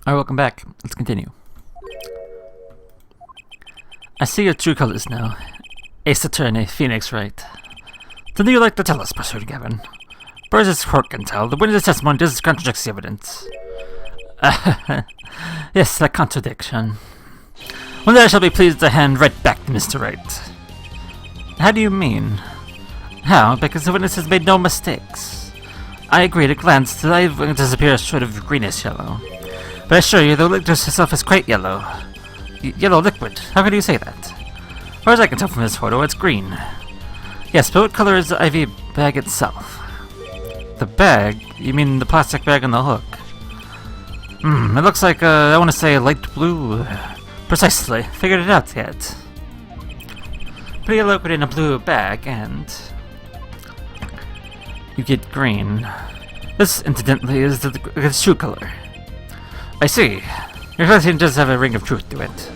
Alright, welcome back. Let's continue. I see your true colors now. Ace Attorney, Phoenix Wright. Something you'd like to tell us, Professor Gavin? Burgess Court can tell. The witness testimony does contradicts the evidence. Yes, that contradiction. One day I shall be pleased to hand right back to Mr. Wright. How do you mean? How? Because the witness has made no mistakes. I agree at a glance that I disappear short of greenish yellow. But I assure you, the liquid itself is quite yellow. Yellow liquid? How could you say that? As far as I can tell from this photo, it's green. Yes, but what color is the IV bag itself? The bag? You mean the plastic bag on the hook? It looks like, I want to say light blue. Precisely. Figured it out yet. Put a liquid in a blue bag, and you get green. This, incidentally, is the true color. I see. Your question does have a ring of truth to it.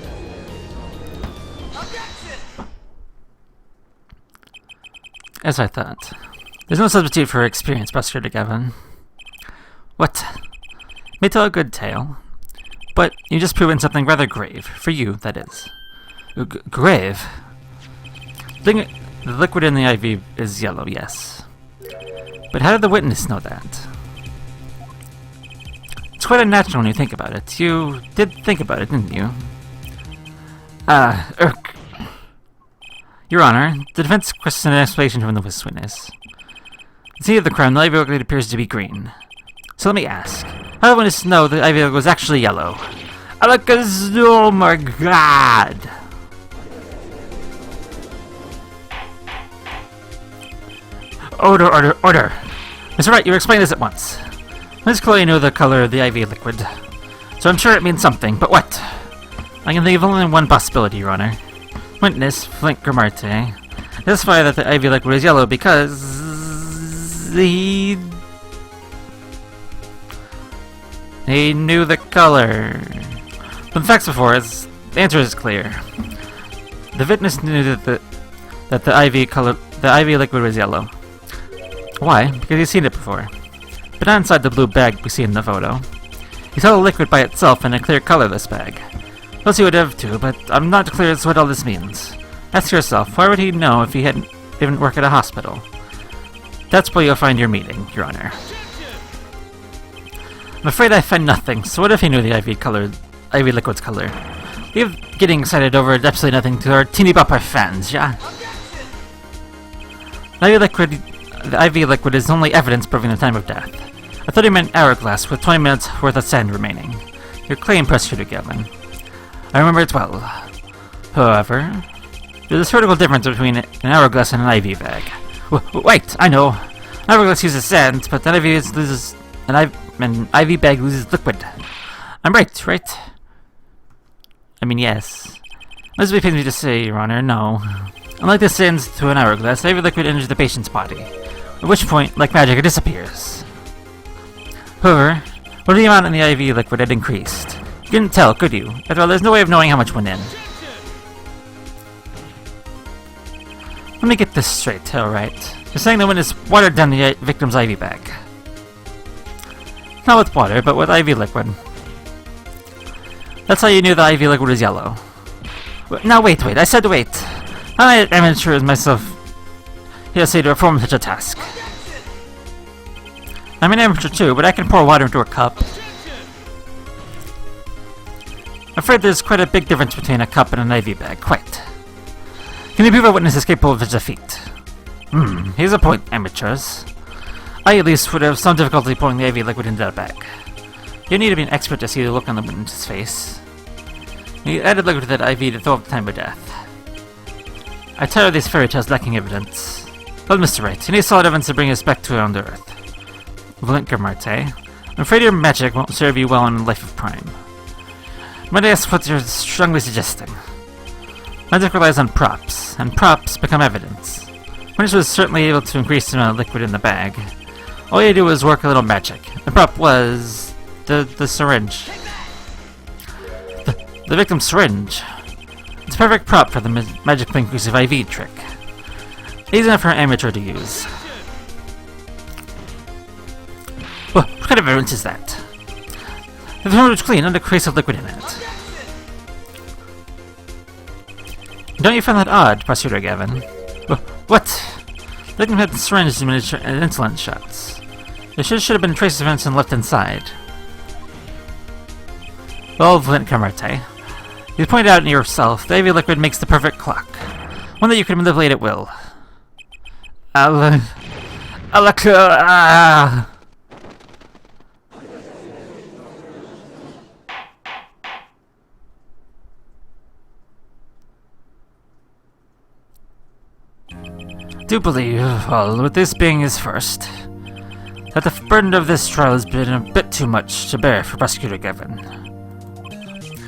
As I thought. There's no substitute for experience, Prosecutor Gavin. What? May tell a good tale. But you just proven something rather grave. For you, that is. Grave? The liquid in the IV is yellow, yes. But how did the witness know that? It's quite unnatural when you think about it. You did think about it, didn't you? Your Honor, the defense requests an explanation from the witness. The scene of the crime, the IV liquid appears to be green. So let me ask, how did the witness know the IV liquid was actually yellow? Oh my god! Order! Mr. Wright, you explain this at once. Ms. Chloe knew the color of the IV liquid, so I'm sure it means something, but what? I can think of only one possibility, Your Honor. Witness, Flint Grimarte, testified that the IV liquid is yellow because he knew the color. From the facts before us, the answer is clear. The witness knew that the IV liquid was yellow. Why? Because he's seen it before. But not inside the blue bag we see in the photo. He saw the liquid by itself in a clear colorless bag. Plus he would have too, but I'm not clear as to what all this means. Ask yourself, why would he know if he didn't work at a hospital? That's where you'll find your meeting, Your Honor. I'm afraid I find nothing, so what if he knew the IV liquid's color? Leave getting excited over absolutely nothing to our teeny bopper fans, yeah? The IV liquid is only evidence proving the time of death. A 30-minute hourglass with 20 minutes worth of sand remaining. Your claim, Prosecutor Gavin. I remember it well. However, there's a critical difference between an hourglass and an IV bag. Wait, I know. An hourglass uses sand, but an IV bag loses liquid. I'm right? I mean, yes. This pains me to say, Your Honor, no. Unlike the sands to an hourglass, the IV liquid enters the patient's body, at which point, like magic, it disappears. However, what if the amount in the IV liquid had increased? You couldn't tell, could you? After all, there's no way of knowing how much went in. Let me get this straight, alright. You're saying the witness watered down the victim's IV bag. Not with water, but with IV liquid. That's how you knew the IV liquid was yellow. Now wait, I said wait. I'm not amateur as myself here say to perform such a task. I'm an amateur too, but I can pour water into a cup. I'm afraid there's quite a big difference between a cup and an IV bag, quite. Can you prove a witness is capable of such a feat? Here's a point, amateurs. I at least would have some difficulty pouring the IV liquid into that bag. You need to be an expert to see the look on the witness's face. He added liquid to that IV to throw up the time of death. I tire of these fairy tales lacking evidence. But Mr. Wright, you need solid evidence to bring us back to on Earth. Flint Grimarte, I'm afraid your magic won't serve you well in a life of crime. Might I ask what you're strongly suggesting? Magic relies on props, and props become evidence. Witness was certainly able to increase the amount of liquid in the bag. All you had to do was work a little magic. The prop was the syringe. The victim's syringe. It's a perfect prop for the magically inclusive IV trick. Easy enough for an amateur to use. What kind of evidence is that? The phone was clean, not a trace of liquid in it. Don't you find that odd, Prosecutor Gavin? What? The victim had the syringe and insulin shots. There should have been traces of insulin left inside. Well, Flint Camarte, you pointed out yourself, the IV liquid makes the perfect clock. One that you can manipulate at will. Do believe, well, with this being his first, that the burden of this trial has been a bit too much to bear for Prosecutor Gavin.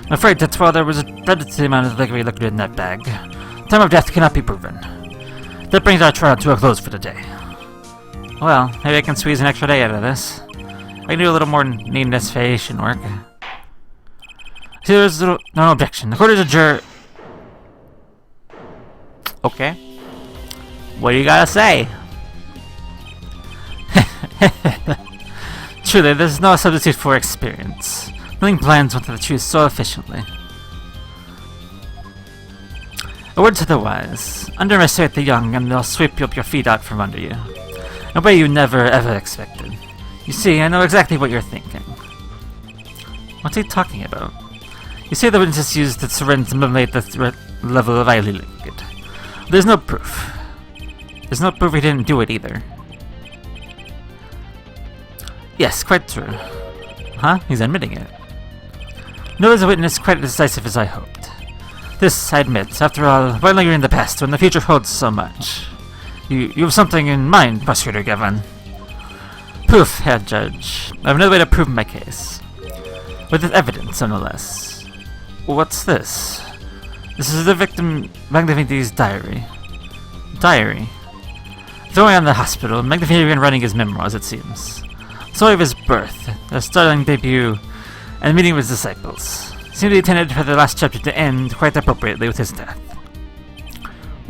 I'm afraid that while there was a limited amount of liquid in that bag, time of death cannot be proven. That brings our trial to a close for the day. Well, maybe I can squeeze an extra day out of this. I can do a little more investigation work. See, there's no objection. The court is adjourned. Okay. What do you gotta say? Truly, there's no substitute for experience. Nothing blends onto the truth so efficiently. A word to the wise. Underestimate the young and they'll sweep up your feet out from under you. In a way you never ever expected. You see, I know exactly what you're thinking. What's he talking about? You say the witnesses used the syringe to manipulate the level of IV liquid. There's no proof. There's no proof he didn't do it either. Yes, quite true. Huh? He's admitting it. No as a witness quite as decisive as I hoped. This, I admit, after all, why linger in the past when the future holds so much? You have something in mind, Prosecutor Gavin. Proof, Herr Judge. I have no way to prove my case. With evidence, no less. What's this? This is the victim Magnifique's diary. Diary? Throwing on the hospital, Magnifique began writing his memoirs, it seems. The story of his birth, their startling debut, and meeting with his disciples. Seemed to be intended for the last chapter to end quite appropriately with his death.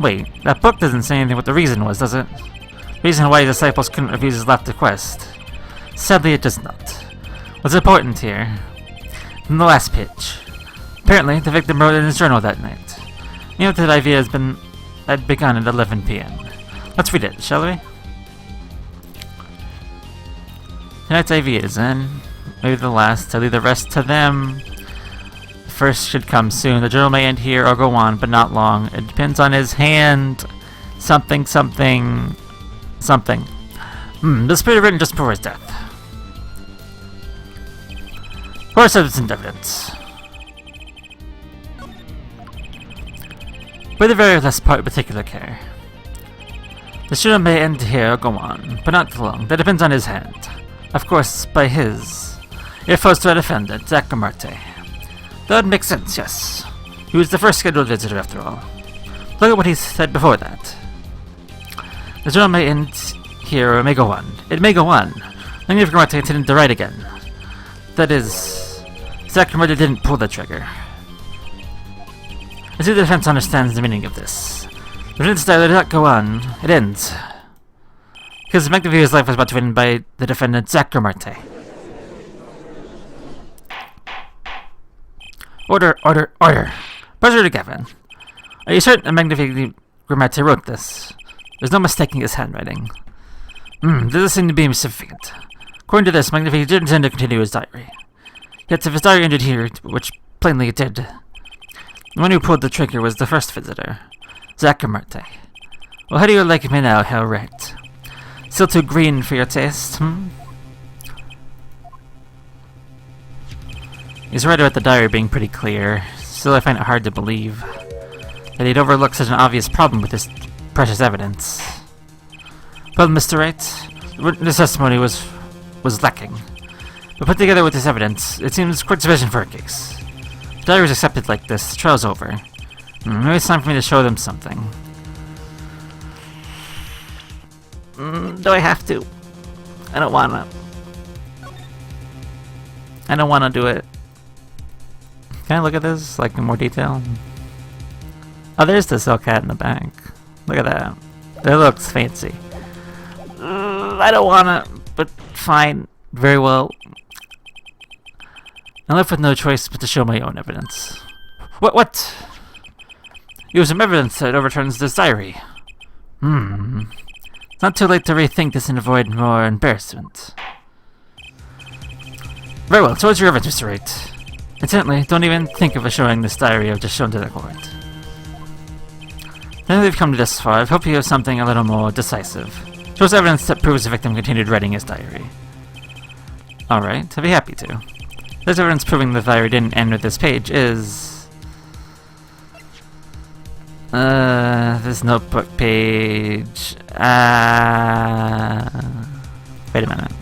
Wait, that book doesn't say anything what the reason was, does it? The reason why his disciples couldn't refuse his last request. Sadly, it does not. What's important here? In the last page. Apparently, the victim wrote in his journal that night. He knew that IV had begun at 11 p.m. Let's read it, shall we? Tonight's IV is in. Maybe the last. I'll leave the rest to them. The first should come soon. The journal may end here or go on, but not long. It depends on his hand. Something. This was written just before his death. Of course, it's in evidence. With the very last part of particular care. The journal may end here or go on, but not for long. That depends on his hand. Of course, by his. It falls to a defendant, Zach Camarte. That would make sense, yes. He was the first scheduled visitor, after all. Look at what he said before that. The journal may end here or it may go on. It may go on. Magnifique Camarte intended to write again. That is, Zach Camarte didn't pull the trigger. I see the defense understands the meaning of this. The defense did not go on. It ends. Because Magnifique's life was about to end by the defendant, Zach Camarte. Order. Prosecutor Gavin. Are you certain that Magnifique Camarte wrote this? There's no mistaking his handwriting. This seems to be significant. According to this, Magnifique did intend to continue his diary. Yet if his diary ended here, which plainly it did, the one who pulled the trigger was the first visitor, Zach Camarte. Well, how do you like me now, Hal Wright? Still too green for your taste, He's right about the diary being pretty clear. Still, I find it hard to believe that he'd overlook such an obvious problem with this precious evidence. Well, Mr. Wright, this testimony was lacking. But put together with this evidence, it seems quite sufficient for a case. The diary was accepted like this, the trial's over. Maybe it's time for me to show them something. Do I have to? I don't wanna do it. Can I look at this, like, in more detail? Oh, there's the silk hat in the back. Look at that. It looks fancy. I don't wanna, but fine. Very well. I'm left with no choice but to show my own evidence. What? You have some evidence that overturns this diary. It's not too late to rethink this and avoid more embarrassment. Very well, so what's your evidence, Mr. Wright? Incidentally, don't even think of showing this diary I've just shown to the court. Now that we've come this far, I hope you have something a little more decisive. Show us evidence that proves the victim continued writing his diary. Alright, I'll be happy to. There's evidence proving the diary didn't end with this page is... this notebook page... wait a minute.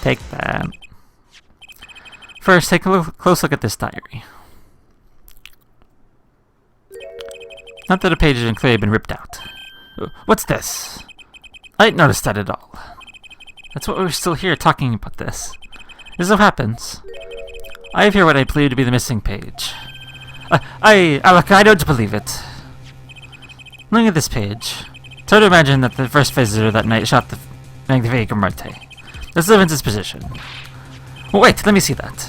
Take that. First, take a close look at this diary. Not that a page has clearly been ripped out. What's this? I didn't notice that at all. That's what we're still here talking about this. As so happens, I have here what I believe to be the missing page. Alec, I don't believe it. Looking at this page, try to imagine that the first visitor that night shot the Magnifique Marte. That's Levin's position. Well, wait, let me see that.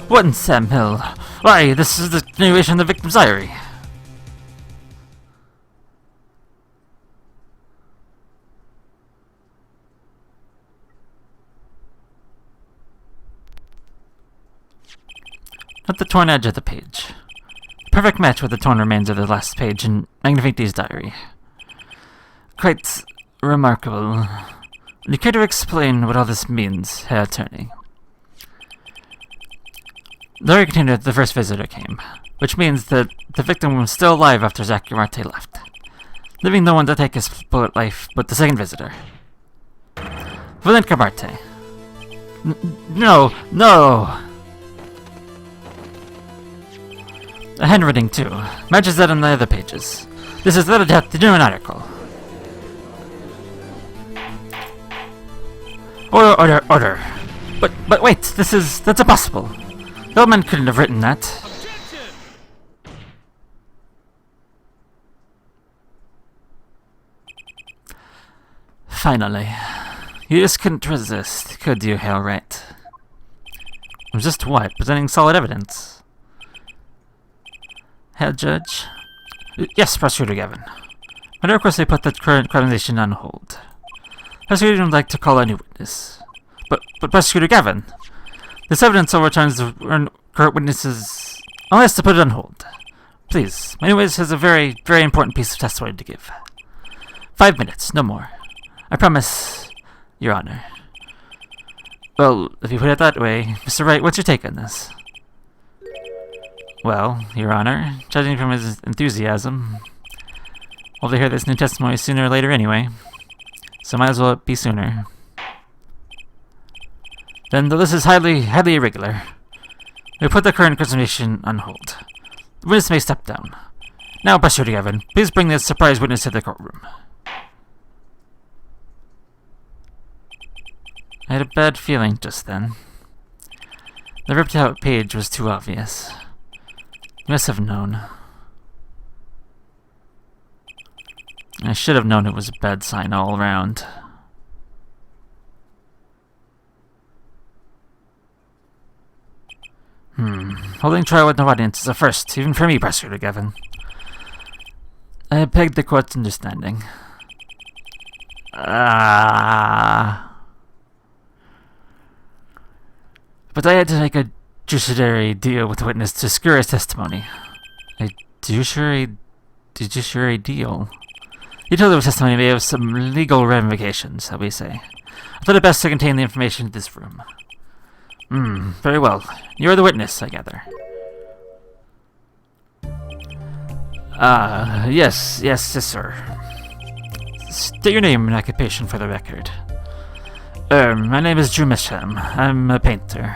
What in Sam Hill? Why, this is the continuation of the victim's diary. Not the torn edge of the page. Perfect match with the torn remains of the last page in Magnifique's diary. Quite remarkable. Would you care to explain what all this means, Herr Attorney? The diary continued that the first visitor came, which means that the victim was still alive after Zachary Marte left, leaving no one to take his bullet life but the second visitor. Valenka Marte. No! A handwriting, too. Matches that on the other pages. This is the genuine article. Order. But wait, that's impossible. The old man couldn't have written that. Finally. You just couldn't resist, could you, Herr Wright? Resist what? Presenting solid evidence. Herr Judge? Yes, Prosecutor Gavin. I request they put the current criminalization on hold. Prosecutor would like to call a new witness. But Prosecutor Gavin! This evidence overturns the current witnesses... Unless to put it on hold. Please, my new witness has a very, very important piece of testimony to give. 5 minutes, no more. I promise, Your Honor. Well, if you put it that way, Mr. Wright, what's your take on this? Well, Your Honor, judging from his enthusiasm, we'll hear this new testimony sooner or later anyway, so might as well be sooner. Then, though this is highly irregular, we put the current examination on hold. The witness may step down. Now, Prosecutor Gavin, please bring this surprise witness to the courtroom. I had a bad feeling just then. The ripped out page was too obvious. I must have known. I should have known it was a bad sign all around. Holding trial with no audience is a first, even for me, Prosecutor Gavin. I begged the court's understanding. But I had to make a judiciary deal with the witness to secure his testimony. A judiciary deal? You told his testimony may have some legal ramifications, shall we say. I thought it best to contain the information in this room. Very well. You are the witness, I gather. Yes, sir. State your name and occupation for the record. My name is Drew Misham. I'm a painter.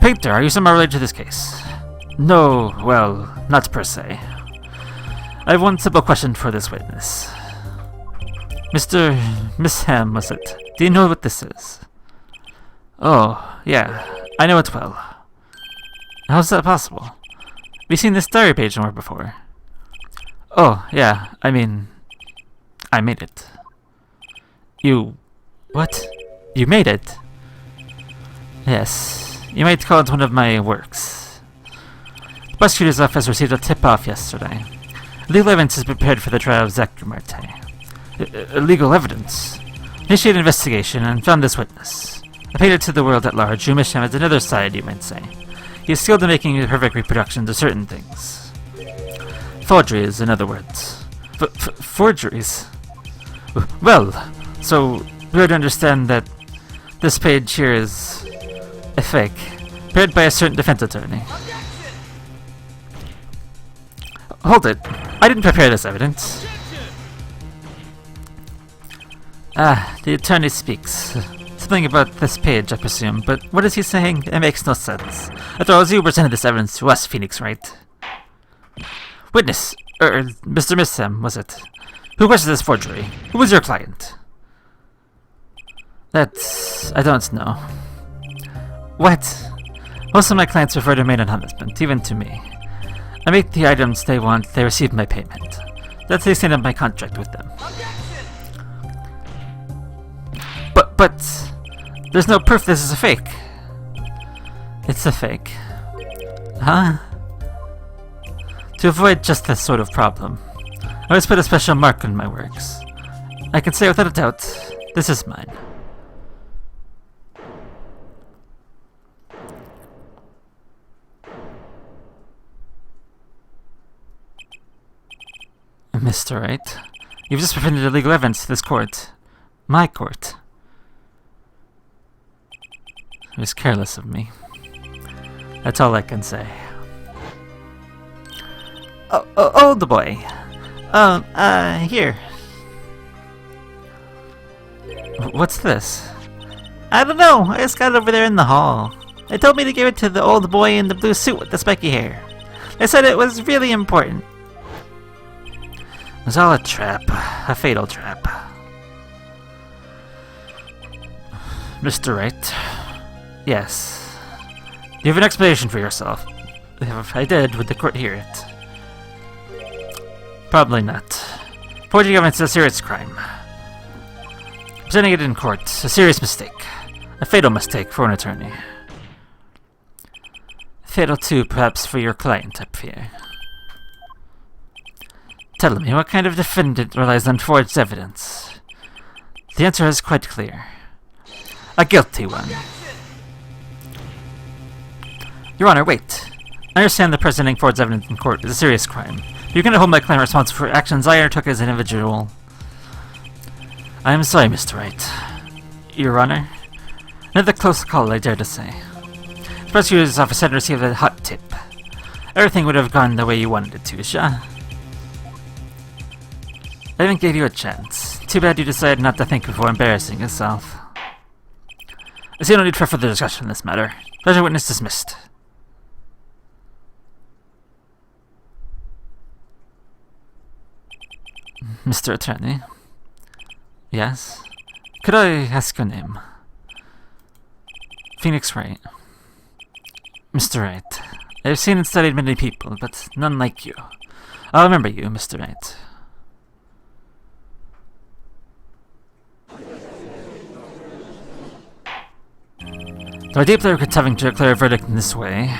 Painter, are you somehow related to this case? No, well, not per se. I have one simple question for this witness. Mr. Misham, was it? Do you know what this is? Oh, yeah, I know it well. How is that possible? We've seen this diary page somewhere before. Oh, yeah, I mean... I made it. You... What? You made it? Yes. You might call it one of my works. The prosecutor's office received a tip-off yesterday. Legal evidence is prepared for the trial of Zach Marte. Legal evidence? Initiated an investigation and found this witness. I painted to the world at large who Misham has another side, you might say. He is skilled in making perfect reproductions of certain things. Forgeries, in other words. Forgeries? Well, so we would understand that this page here is a fake, prepared by a certain defense attorney. Hold it. I didn't prepare this evidence. The attorney speaks. Something about this page, I presume, but what is he saying? It makes no sense. After all, you presented this evidence to us, Phoenix, right? Witness, Mr. Misham, was it? Who questioned this forgery? Who was your client? I don't know. What? Most of my clients refer to maid and husband, even to me. I make the items they want, they receive my payment. That's the extent of my contract with them. But there's no proof this is a fake. It's a fake. Huh? To avoid just this sort of problem, I always put a special mark on my works. I can say without a doubt, this is mine. Mr. Wright, you've just presented illegal evidence to this court. My court. It was careless of me. That's all I can say. Oh, the boy. Here. What's this? I don't know. I just got it over there in the hall. They told me to give it to the old boy in the blue suit with the spiky hair. They said it was really important. It was all a trap. A fatal trap. Mr. Wright. Yes. You have an explanation for yourself. If I did, would the court hear it? Probably not. Forging evidence is a serious crime. Presenting it in court, a serious mistake. A fatal mistake for an attorney. Fatal too, perhaps, for your client, I fear. Tell me, what kind of defendant relies on forged evidence? The answer is quite clear. A guilty one. Your Honor, wait. I understand that presenting forged evidence in court is a serious crime. You cannot hold my client responsible for actions I undertook as an individual. I am sorry, Mr. Wright. Your Honor, another close call, I dare to say. The prosecutor's office had received a hot tip. Everything would have gone the way you wanted it to, Sha. I even gave you a chance. Too bad you decided not to think before embarrassing yourself. I see no need for further discussion on this matter. Pleasure witness dismissed. Mr. Attorney? Yes? Could I ask your name? Phoenix Wright. Mr. Wright. I have seen and studied many people, but none like you. I'll remember you, Mr. Wright. Though I deeply regret having to declare a verdict in this way,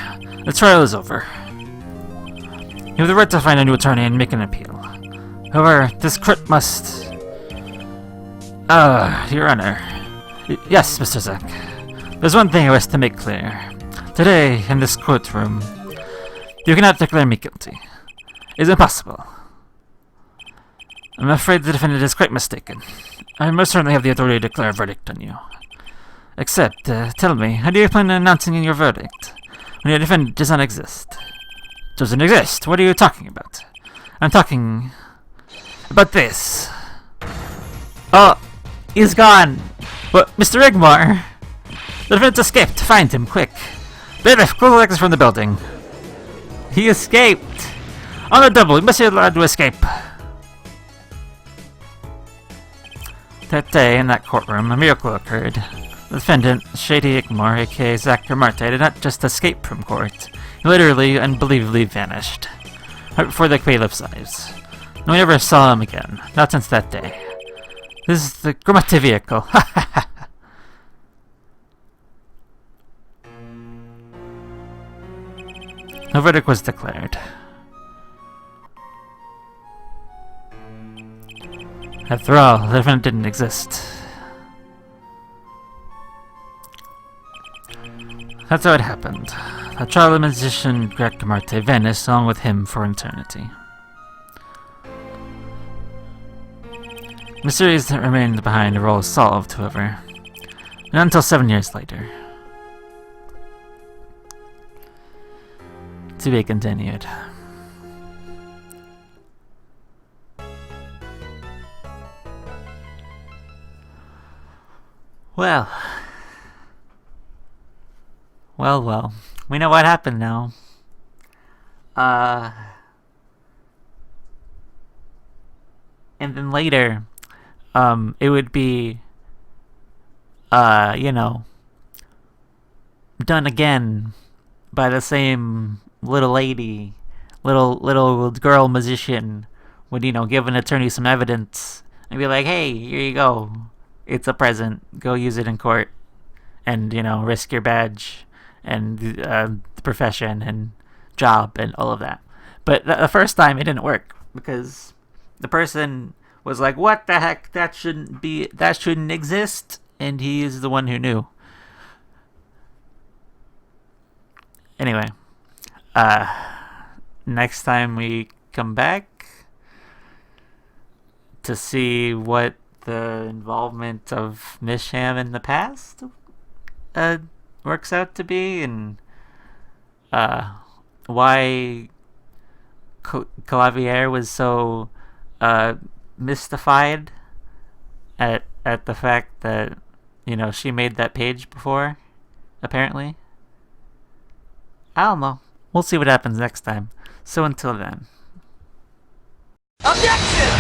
the trial is over. You have the right to find a new attorney and make an appeal. However, this court must... Your Honor. Yes, Mr. Zack. There's one thing I wish to make clear. Today, in this courtroom, you cannot declare me guilty. It's impossible. I'm afraid the defendant is quite mistaken. I most certainly have the authority to declare a verdict on you. Except, tell me, how do you plan on announcing your verdict when your defendant does not exist? Doesn't exist? What are you talking about? I'm talking about this. Oh, he's gone. What, Mr. Rigmore? The defendant escaped. Find him, quick. Bailiff, close the exits from the building. He escaped. On the double, he must be allowed to escape. That day, in that courtroom, a miracle occurred. The defendant, Shady Ickmore, aka Zach Marte, did not just escape from court. He literally, unbelievably vanished. Right before the bailiff's eyes. No one ever saw him again. Not since that day. This is the Grimate vehicle. No verdict was declared. After all, the defendant didn't exist. That's how it happened. The child musician Greg Marte vanished along with him for eternity. Mysteries that remained behind are all solved, however. Not until 7 years later. To be continued. Well. Well. We know what happened now. And then later, it would be, done again by the same little lady, little girl musician would, give an attorney some evidence and be like, hey, here you go. It's a present. Go use it in court. And, risk your badge and the profession and job and all of that. But the first time it didn't work because the person was like, what the heck? That shouldn't exist. And he is the one who knew. Anyway, next time we come back to see what the involvement of Misham in the past works out to be, and why Clavier was so mystified at the fact that she made that page before, apparently. I don't know. We'll see what happens next time. So until then. Objection!